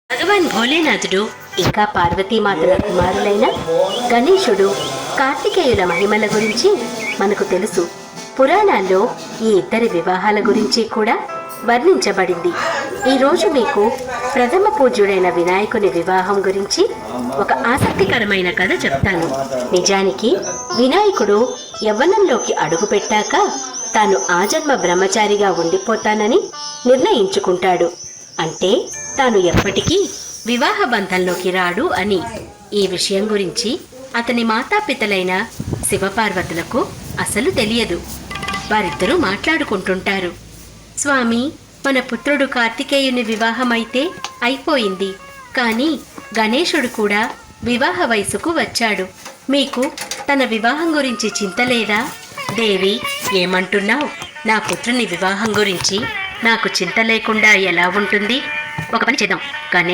భగవాన్ భోలేనాథుడు ఇంకా పార్వతీమాతల కుమారులైన గణేశుడు కార్తికేయుల మహిమల గురించి మనకు తెలుసు. పురాణాల్లో ఈ ఇద్దరి వివాహాల గురించి కూడా వర్ణించబడింది. ఈరోజు మీకు ప్రథమ పూజ్యుడైన వినాయకుని వివాహం గురించి ఒక ఆసక్తికరమైన కథ చెప్తాను. నిజానికి వినాయకుడు యవ్వనంలోకి అడుగుపెట్టాక తాను ఆజన్మ బ్రహ్మచారిగా ఉండిపోతానని నిర్ణయించుకుంటాడు. అంటే తాను ఎప్పటికీ వివాహ బంధంలోకి రాడు అని. ఈ విషయం గురించి అతని మాతాపితలైన శివపార్వతులకు అసలు తెలియదు. వారిద్దరూ మాట్లాడుకుంటుంటారు. స్వామి, మన పుత్రుడు కార్తికేయుని వివాహం అయితే అయిపోయింది, కానీ గణేశుడు కూడా వివాహ వయసుకు వచ్చాడు. మీకు తన వివాహం గురించి చింత లేదా? దేవి, ఏమంటున్నావు? నా పుత్రుని వివాహం గురించి నాకు చింత లేకుండా ఎలా ఉంటుంది? ఒక పని చేద్దాం. గణేష్